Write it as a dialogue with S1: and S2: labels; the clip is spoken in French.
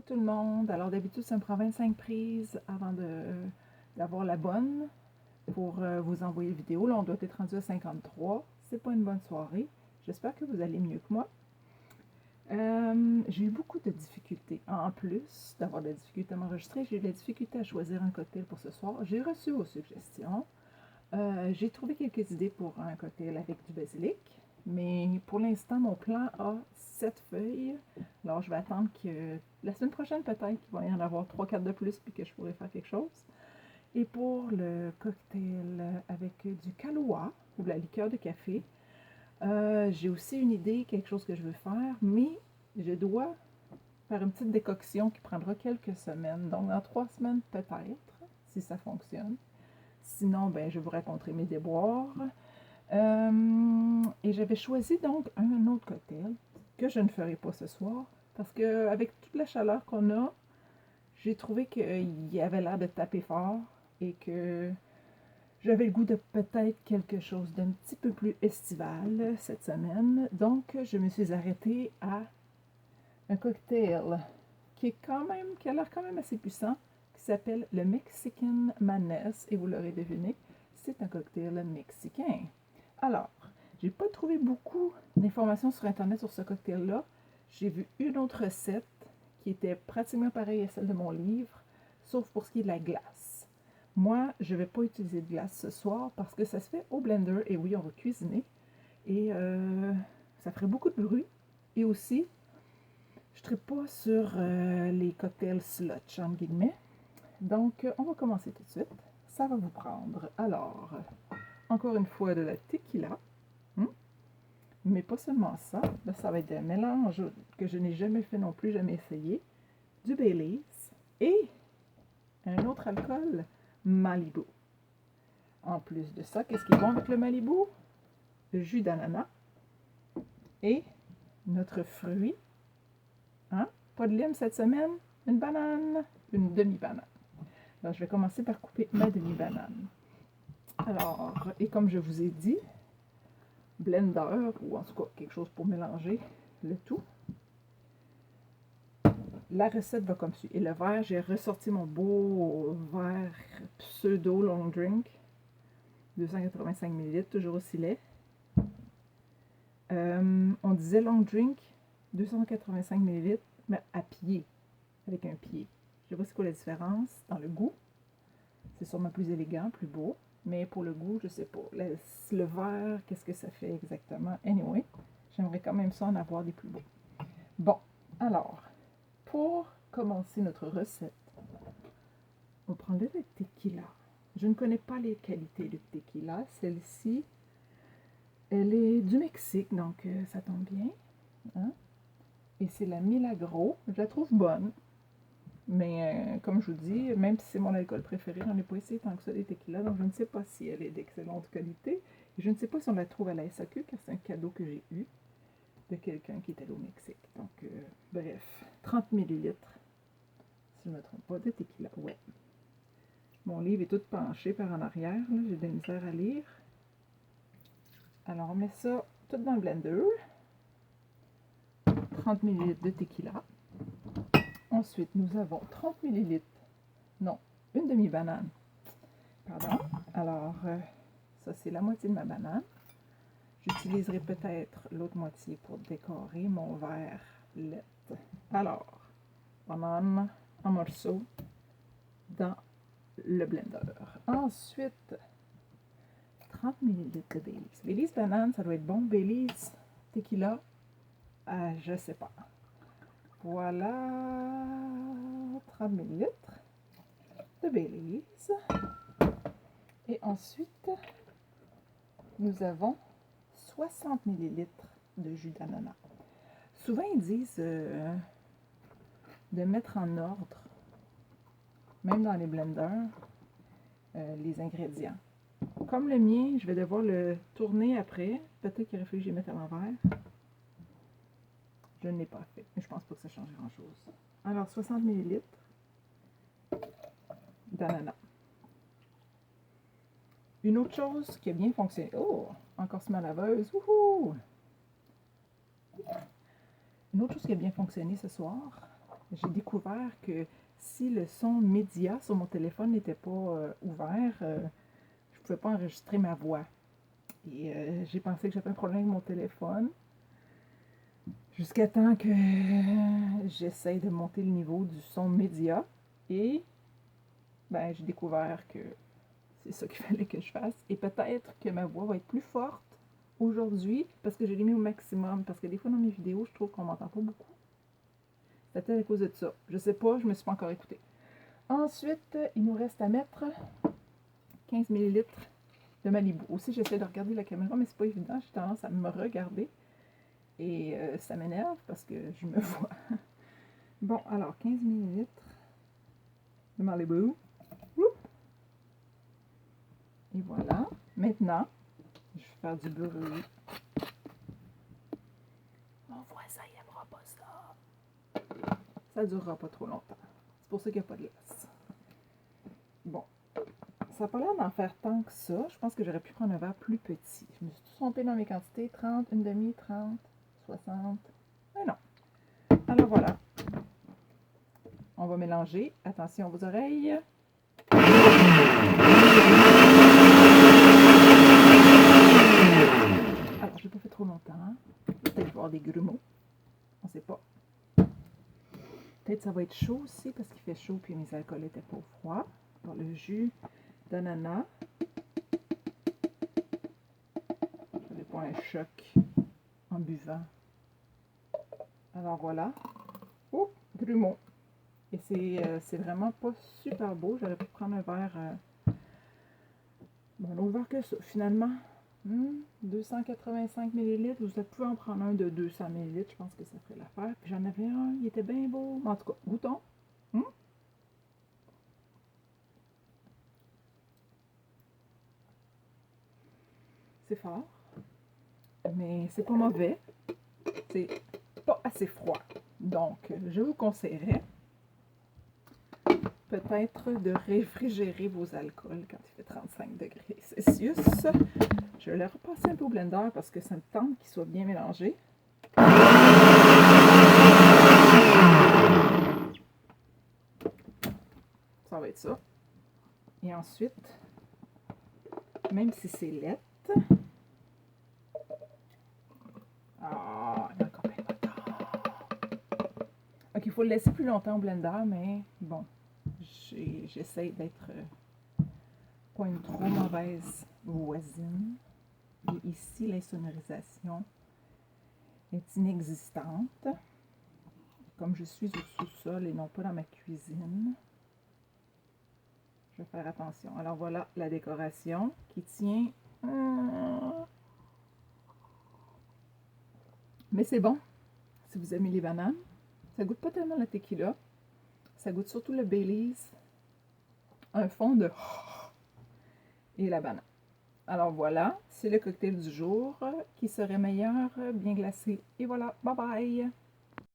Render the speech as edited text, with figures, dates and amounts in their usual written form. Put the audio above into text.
S1: Tout le monde. Alors d'habitude, ça me prend 25 prises avant d'avoir la bonne pour vous envoyer la vidéo. Là, on doit être rendu à 53. C'est pas une bonne soirée. J'espère que vous allez mieux que moi. J'ai eu beaucoup de difficultés. En plus d'avoir de la difficulté à m'enregistrer, j'ai eu de la difficulté à choisir un cocktail pour ce soir. J'ai reçu vos suggestions. J'ai trouvé quelques idées pour un cocktail avec du basilic. Mais pour l'instant, mon plan a 7 feuilles. Alors, je vais attendre que la semaine prochaine, peut-être qu'il va y en avoir 3-4 de plus puis que je pourrai faire quelque chose. Et pour le cocktail avec du Kahlua, ou de la liqueur de café, j'ai aussi une idée, quelque chose que je veux faire, mais je dois faire une petite décoction qui prendra quelques semaines. Donc, dans 3 semaines, peut-être, si ça fonctionne. Sinon, ben, je vais vous raconter mes déboires. Et j'avais choisi donc un autre cocktail que je ne ferai pas ce soir parce qu'avec toute la chaleur qu'on a, j'ai trouvé qu'il y avait l'air de taper fort et que j'avais le goût de peut-être quelque chose d'un petit peu plus estival cette semaine. Donc, je me suis arrêtée à un cocktail qui a l'air quand même assez puissant, qui s'appelle le Mexican Madness. Et vous l'aurez deviné, c'est un cocktail mexicain. Alors, j'ai pas trouvé beaucoup d'informations sur Internet sur ce cocktail-là. J'ai vu une autre recette qui était pratiquement pareille à celle de mon livre, sauf pour ce qui est de la glace. Moi, je ne vais pas utiliser de glace ce soir parce que ça se fait au blender. Et oui, on va cuisiner. Et ça ferait beaucoup de bruit. Et aussi, je ne tripe pas sur les cocktails slotch, entre guillemets. Donc, on va commencer tout de suite. Ça va vous prendre. Alors, encore une fois, de la tequila. Mais pas seulement ça. Là, ça va être un mélange que je n'ai jamais fait non plus, jamais essayé. Du Baileys et un autre alcool, Malibu. En plus de ça, qu'est-ce qui est bon avec le Malibu? Le jus d'ananas et notre fruit. Hein? Pas de lime cette semaine? Une banane? Une demi-banane. Alors, je vais commencer par couper ma demi-banane. Alors, et comme je vous ai dit, blender, ou en tout cas quelque chose pour mélanger le tout. La recette va comme suit. Et le verre, j'ai ressorti mon beau verre pseudo long drink. 285 ml, toujours aussi lait. On disait long drink, 285 ml, mais à pied, avec un pied. Je ne sais pas c'est quoi la différence dans le goût. C'est sûrement plus élégant, plus beau. Mais pour le goût, je ne sais pas. Le verre, qu'est-ce que ça fait exactement? Anyway, j'aimerais quand même ça en avoir des plus beaux. Bon, alors, pour commencer notre recette, on prend le tequila. Je ne connais pas les qualités de tequila. Celle-ci, elle est du Mexique, donc ça tombe bien. Hein? Et c'est la Milagro. Je la trouve bonne. Mais comme je vous dis, même si c'est mon alcool préféré, j'en ai pas essayé tant que ça des tequilas, donc je ne sais pas si elle est d'excellente qualité. Et je ne sais pas si on la trouve à la SAQ, car c'est un cadeau que j'ai eu de quelqu'un qui est allé au Mexique. Donc, bref, 30 ml, si je ne me trompe pas, de tequila. Ouais. Mon livre est tout penché par en arrière, j'ai de la misère à lire. Alors, on met ça tout dans le blender. 30 ml de tequila. Ensuite, nous avons 30 ml, non, une demi-banane. Pardon. Alors, ça, c'est la moitié de ma banane. J'utiliserai peut-être l'autre moitié pour décorer mon verre lait. Alors, banane en morceaux dans le blender. Ensuite, 30 ml de Baileys. Baileys banane, ça doit être bon. Baileys tequila, je sais pas. Voilà, 30 ml de Baileys. Et ensuite, nous avons 60 ml de jus d'ananas. Souvent, ils disent de mettre en ordre, même dans les blenders, les ingrédients. Comme le mien, je vais devoir le tourner après. Peut-être qu'il aurait fallu que je les mette à l'envers. Je ne l'ai pas fait, mais je pense pas que ça change grand-chose. Alors, 60 ml d'ananas. Une autre chose qui a bien fonctionné. Oh, encore ma laveuse. Wouhou! Une autre chose qui a bien fonctionné ce soir, j'ai découvert que si le son média sur mon téléphone n'était pas ouvert, je ne pouvais pas enregistrer ma voix. Et j'ai pensé que j'avais un problème avec mon téléphone. Jusqu'à temps que j'essaye de monter le niveau du son média. Et ben, j'ai découvert que c'est ça qu'il fallait que je fasse. Et peut-être que ma voix va être plus forte aujourd'hui parce que je l'ai mis au maximum. Parce que des fois dans mes vidéos, je trouve qu'on m'entend pas beaucoup. C'est peut-être à cause de ça. Je sais pas, je me suis pas encore écoutée. Ensuite, il nous reste à mettre 15 ml de Malibu. Aussi, j'essaie de regarder la caméra, mais c'est pas évident. J'ai tendance à me regarder. Et ça m'énerve parce que je me vois. Bon, alors 15 ml de Malibu. Et voilà. Maintenant, je vais faire du bruit. Mon voisin, il n'aimera pas ça. Ça ne durera pas trop longtemps. C'est pour ça qu'il n'y a pas de glace. Bon. Ça n'a pas l'air d'en faire tant que ça. Je pense que j'aurais pu prendre un verre plus petit. Je me suis trompée dans mes quantités. 30, une demi, 30, 60. Mais non. Alors voilà. On va mélanger. Attention vos oreilles. Alors, je n'ai pas fait trop longtemps. Peut-être voir des grumeaux. On ne sait pas. Peut-être ça va être chaud aussi parce qu'il fait chaud puis mes alcools étaient pas froids. Dans le jus d'ananas. Je n'avais pas un choc en buvant. Alors voilà. Oh, grumeaux. Et c'est vraiment pas super beau. J'aurais pu prendre un verre. Bon, un autre verre que ça. Finalement, 285 ml. Vous pouvez en prendre un de 200 ml. Je pense que ça ferait l'affaire. Puis j'en avais un. Il était bien beau. En tout cas, goûtons. C'est fort. Mais c'est pas mauvais. C'est pas assez froid. Donc, je vous conseillerais peut-être de réfrigérer vos alcools quand il fait 35 degrés Celsius. Je vais le repasser un peu au blender parce que ça me tente qu'il soit bien mélangé. Ça va être ça. Et ensuite, même si c'est laid, il y a encore plein de temps. Ok, il faut le laisser plus longtemps au blender, mais bon, j'essaie d'être pas une trop mauvaise voisine. Et ici, l'insonorisation est inexistante. Comme je suis au sous-sol et non pas dans ma cuisine, je vais faire attention. Alors voilà la décoration qui tient. Mais c'est bon si vous aimez les bananes. Ça goûte pas tellement la tequila. Ça goûte surtout le Baileys. Un fond de et la banane. Alors voilà, c'est le cocktail du jour qui serait meilleur bien glacé. Et voilà, bye bye!